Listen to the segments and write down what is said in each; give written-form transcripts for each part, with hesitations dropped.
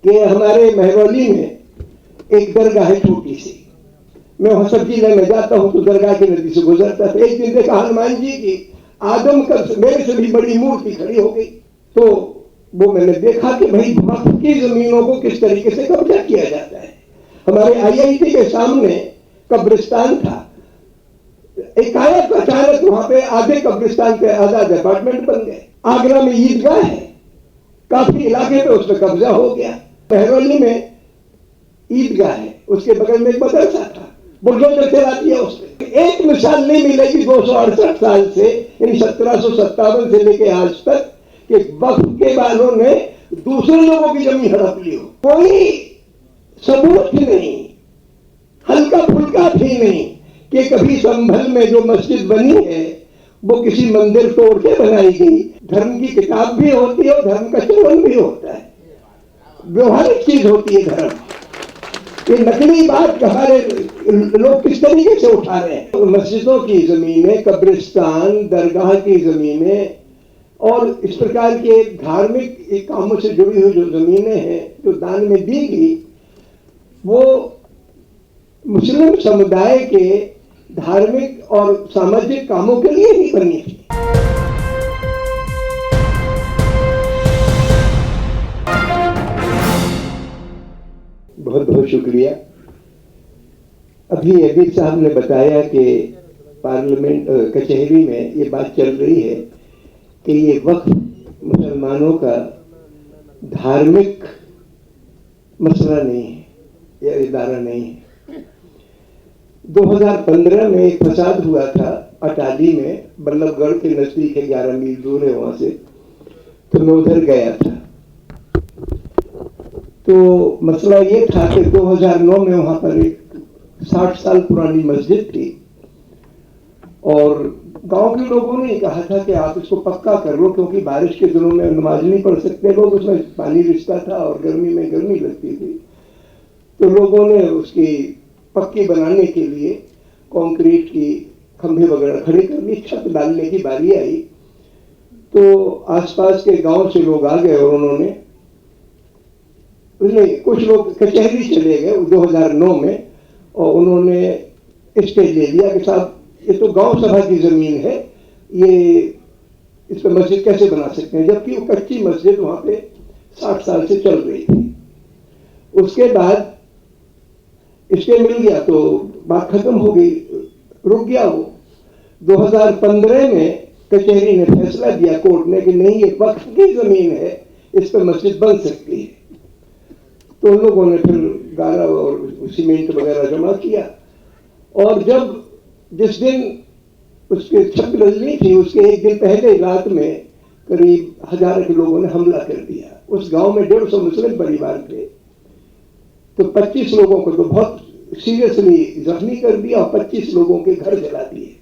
कि हमारे महरौली में एक दरगाह है छोटी सी। मैं वहां सब्जी लेने जाता हूँ तो दरगाह की नदी से गुजरता था। एक दिन देखा हनुमान जी की आदम का मेरे से भी बड़ी मूर्ति खड़ी हो गई। तो वो मैंने देखा कि भाई वक्फ की जमीनों को किस तरीके से कब्जा किया जाता है। हमारे IIT के सामने कब्रिस्तान था, एकाएक अचानक वहां पे आधे कब्रिस्तान पे आजाद अपार्टमेंट बन गए। आगरा में ईदगाह है, काफी इलाके पे उसमें कब्जा हो गया। महरौली में ईदगाह है, उसके बगल में एक मदरसा था, बुलडोजर चला दिया उसने। एक मिसाल नहीं मिलेगी 268 साल से, यानी 1757 से लेके आज तक, कि वक्फ के वालों ने दूसरे लोगों की जमीन हड़प ली हो। कोई सबूत नहीं, हल्का फुल्का भी नहीं कि कभी संभल में जो मस्जिद बनी है वो किसी मंदिर तोड़ के बनाई गई। धर्म की किताब भी होती है और धर्म का चलन भी होता है, व्यवहारिक चीज होती है धर्म। ये नकली बात हमारे लोग किस तरीके से उठा रहे हैं। मस्जिदों की जमीनें, कब्रिस्तान, दरगाह की जमीनें और इस प्रकार के धार्मिक कामों से जुड़ी हुई जो जमीनें हैं जो दान में दी गई, वो मुस्लिम समुदाय के धार्मिक और सामाजिक कामों के लिए ही बनी थी। बहुत बहुत शुक्रिया। अभी अभी साहब ने बताया कि पार्लियामेंट कचहरी में ये बात चल रही है कि ये वक्फ मुसलमानों का धार्मिक मसला नहीं है या इदारा नहीं है। 2015 में एक फसाद हुआ था अटाली में, बल्लभगढ़ के नजदीक है, 11 मील दूर है वहां से। तो मैं उधर गया था। तो मसला ये था कि 2009 में वहां पर एक 60 साल पुरानी मस्जिद थी और गांव के लोगों ने कहा था कि आप इसको पक्का कर लो, क्योंकि बारिश के दिनों में नमाज नहीं पढ़ सकते लोग, उसमें पानी रिसता था और गर्मी में गर्मी लगती थी। तो लोगों ने उसकी पक्की बनाने के लिए कंक्रीट की खंभे वगैरह खड़े कर ली। छत डालने की बारी आई तो आसपास के गांव से लोग आ गए और उन्होंने कुछ लोग कचहरी चले गए 2009 में और उन्होंने स्टे ले लिया कि साहब ये तो गांव सभा की जमीन है, ये इस पर मस्जिद कैसे बना सकते हैं, जबकि वो कच्ची मस्जिद वहां पे 60 साल से चल रही थी। उसके बाद स्टे मिल गया तो बात खत्म हो गई, रुक गया वो। 2015 में कचहरी ने फैसला दिया कोर्ट ने कि नहीं, ये वक्फ की जमीन है, इस पर मस्जिद बन सकती है। तो उन लोगों ने फिर गारा और सीमेंट वगैरह जमा किया और जब जिस दिन उसके छत डलनी थी उसके एक दिन पहले रात में करीब 1000 के लोगों ने हमला कर दिया। उस गांव में 150 मुस्लिम परिवार थे, तो 25 लोगों को तो बहुत सीरियसली जख्मी कर दिया और 25 लोगों के घर जला दिए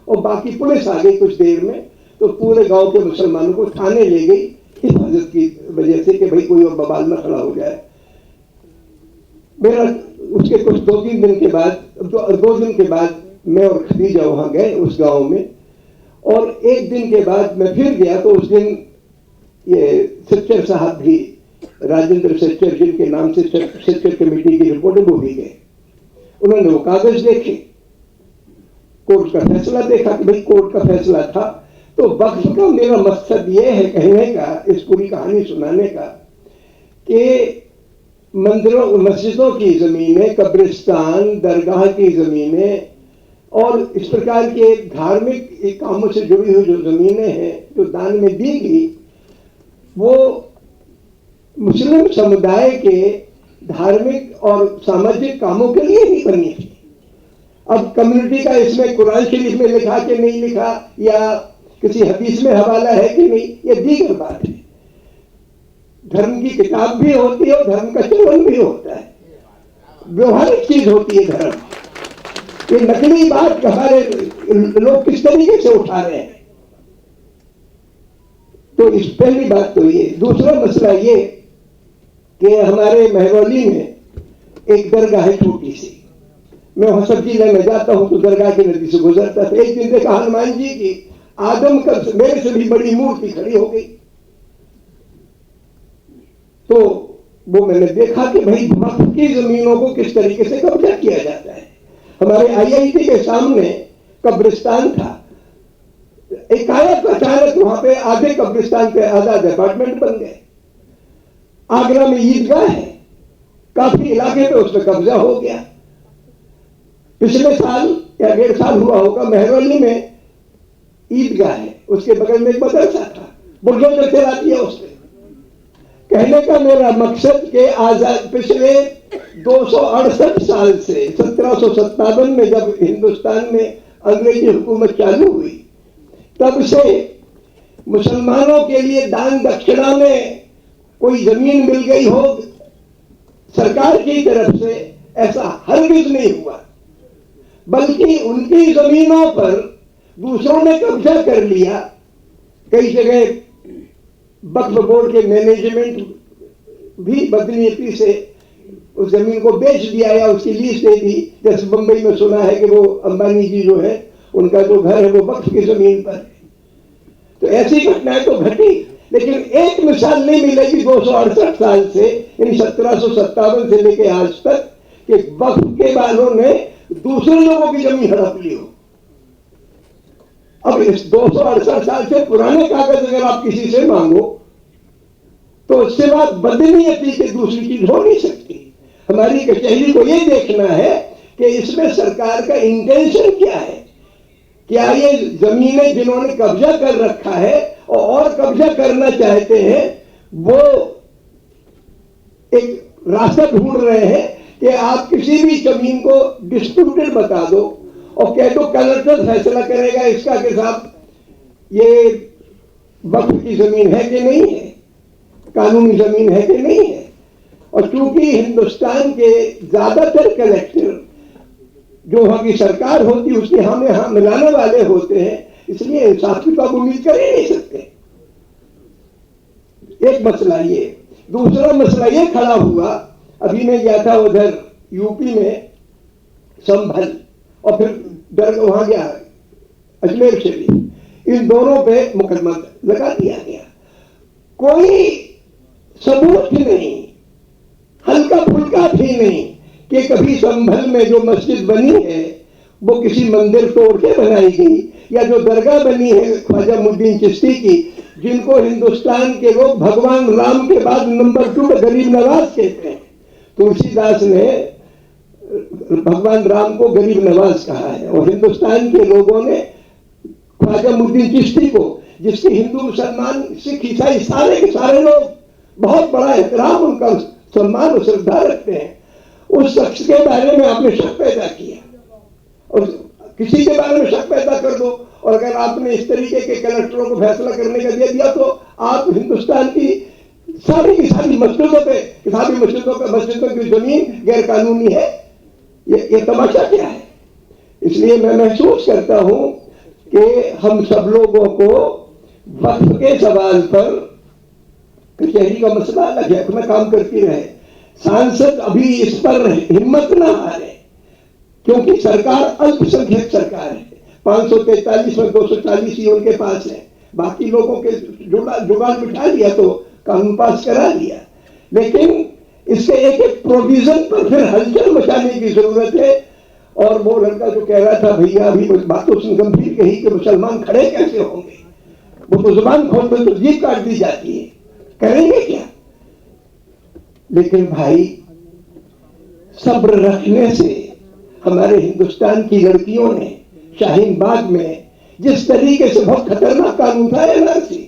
और बाकी पुलिस आ गई कुछ देर में। तो पूरे गांव के मुसलमानों को थाने ले गई हिफाजत की वजह से कि भाई कोई और बवाल न खड़ा हो जाए। मेरा उसके कुछ 2-3 दिन के बाद, 2 दिन के बाद मैं और खदीजा वहां गए उस गांव में, और एक दिन के बाद मैं फिर गया तो उस दिन ये सच्चर साहब भी, राजेंद्र सच्चर जिनके नाम से सच्चर कमेटी की रिपोर्ट वो भी गए। उन्होंने वो कागज देखे, कोर्ट का फैसला देखा कि भाई कोर्ट का फैसला था। तो वक्फ का मेरा मकसद ये है कहने का, इस पूरी कहानी सुनाने का, कि मंदिरों मस्जिदों की जमीनें, कब्रिस्तान, दरगाह की जमीनें और इस प्रकार के धार्मिक कामों से जुड़ी हुई जो जमीनें हैं जो दान में दी गई, वो मुस्लिम समुदाय के धार्मिक और सामाजिक कामों के लिए ही बनी थी। अब कम्युनिटी का इसमें कुरान शरीफ में लिखा कि नहीं लिखा या किसी हदीस में हवाला है कि नहीं, ये दीगर बात है। धर्म की किताब भी होती है और धर्म का चलन भी होता है, व्यवहारिक चीज होती है धर्म। ये नकली बात हमारे लोग किस तरीके से उठा रहे हैं। तो इस पहली बात तो ये। दूसरा मसला ये कि हमारे महरौली में एक दरगाह है छोटी सी। मैं वहां सब्जी लेने जाता हूं तो दरगाह की नदी से गुजरता था। एक दिन देखा हनुमान जी की आदम का मेरे से भी बड़ी मूर्ति खड़ी हो गई। तो वो मैंने देखा कि भाई वक्फ की जमीनों को किस तरीके से कब्जा किया जाता है। हमारे आईआईटी के सामने कब्रिस्तान था, एकाएक अचानक वहां पे आधे कब्रिस्तान पे आधा अपार्टमेंट बन गए। आगरा में ईदगाह है, काफी इलाके पे उसमें कब्जा हो गया। पिछले साल या 1.5 साल हुआ होगा, महरौली में ईदगाह है, उसके बगल में एक मदरसा था, बुलडोजर चला दिया उसने। कहने का मेरा मकसद के आजाद पिछले 268 साल से 1757 में जब हिंदुस्तान में अंग्रेजी हुकूमत चालू हुई, तब से मुसलमानों के लिए दान दक्षिणा में कोई जमीन मिल गई हो सरकार की तरफ से, ऐसा हरगिज नहीं हुआ, बल्कि उनकी जमीनों पर दूसरों ने कब्जा कर लिया। कई जगह वक्फ बोर्ड के मैनेजमेंट भी बदनीयती से उस जमीन को बेच दिया या उसकी लीज दे दी। जैसे बंबई में सुना है कि वो अंबानी जी जो है, उनका जो घर है वो वक्फ की जमीन पर है। तो ऐसी घटनाएं तो घटी, लेकिन एक मिसाल नहीं मिलेगी 268 साल से, यानी 1757 से लेके आज तक, कि वक्फ के वालों ने दूसरे लोगों की जमीन हड़प ली हो। अब इस 268 साल से पुराने कागज अगर आप किसी से मांगो तो उससे बात बदनीयती की दूसरी चीज हो नहीं सकती। हमारी कचहरी को ये देखना है कि इसमें सरकार का इंटेंशन क्या है। क्या ये जमीनें जिन्होंने कब्जा कर रखा है और कब्जा करना चाहते हैं, वो एक रास्ता ढूंढ रहे हैं कि आप किसी भी जमीन को डिस्प्यूटेड बता दो और कह दो कलेक्टर फैसला करेगा इसका कि साहब ये वक्फ की जमीन है कि नहीं है, कानूनी जमीन है कि नहीं है। और चूंकि हिंदुस्तान के ज्यादातर कलेक्टर जो वहां की सरकार होती है उसकी हमें हाँ मिलाने वाले होते हैं, इसलिए इंसाफ की तो आप उम्मीद कर ही नहीं सकते। एक मसला ये। दूसरा मसला ये खड़ा हुआ, अभी मैं गया था उधर यूपी में संभल और फिर वहां गया अजमेर शरीफ, इन दोनों पे मुकदमा लगा दिया गया। कोई सबूत नहीं, हल्का फुल्का भी नहीं कि कभी संभल में जो मस्जिद बनी है वो किसी मंदिर तोड़ के बनाई गई, या जो दरगाह बनी है ख्वाजा मुद्दीन चिश्ती की, जिनको हिंदुस्तान के लोग भगवान राम के बाद नंबर 2 पे गरीब नवाज कहते हैं। तुलसीदास ने भगवान राम को गरीब नवाज कहा है और हिंदुस्तान के लोगों ने ख्वाजा मुद्दीन चिश्ती को, जिसके हिंदू मुसलमान सिख ईसाई सारे के सारे लोग बहुत बड़ा एहतराम, उनका सम्मान और श्रद्धा रखते हैं, उस शख्स के बारे में आपने शक पैदा किया और किसी के बारे में शक पैदा कर दो, और अगर आपने इस तरीके के कलेक्टरों को फैसला करने का दे दिया तो आप हिंदुस्तान की सारी मस्जिदों पे मस्जिदों की जमीन गैर कानूनी है। ये तमाशा क्या है। इसलिए मैं महसूस करता हूं कि हम सब लोगों को वक्फ के सवाल पर, कचहरी का मसला अलग है, अपना काम करती रहे, सांसद अभी इस पर हिम्मत ना हारे, क्योंकि सरकार अल्पसंख्यक सरकार है। 543 में 240 ही उनके पास है, बाकी लोगों के जुगाड़ बिठा लिया तो कानून पास करा लिया, लेकिन इसके एक एक प्रोविजन पर फिर हलचल मचाने की जरूरत है। और वो लड़का जो कह रहा था भैया अभी बात तो उसने गंभीर कही कि मुसलमान खड़े कैसे होंगे, वो तो जुबान खोलते तो जीभ काट दी जाती है, करेंगे क्या। लेकिन भाई सब्र रखने से हमारे हिंदुस्तान की लड़कियों ने शाहीन बाग में जिस तरीके से, बहुत खतरनाक कानून था एनआरसी,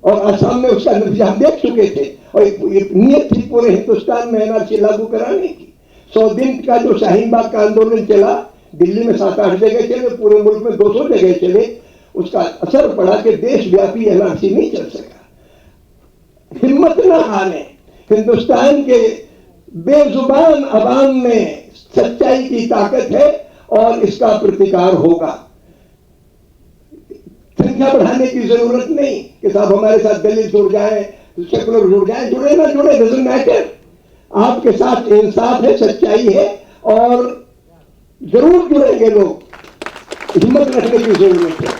और असम में उसका नतीजा हम देख चुके थे, और एक नियत थी पूरे हिंदुस्तान में एनआरसी लागू कराने की। 100 दिन का जो शाहीन बाग का आंदोलन चला, दिल्ली में 7-8 जगह चले, पूरे मुल्क में 200 जगह चले, उसका असर पड़ा कि देशव्यापी एनआरसी नहीं चल सका। हिम्मत ना हारे, हिंदुस्तान के बेजुबान अवाम में सच्चाई की ताकत है और इसका प्रतिकार होगा। संख्या बढ़ाने की जरूरत नहीं कि साहब हमारे साथ दलित जुड़ जाए, सेकुलर जुड़ जाए, जुड़े ना जुड़े डजंट मैटर। आपके साथ इंसाफ है, सच्चाई है और जरूर जुड़ेंगे लोग, हिम्मत रखने की जरूरत है।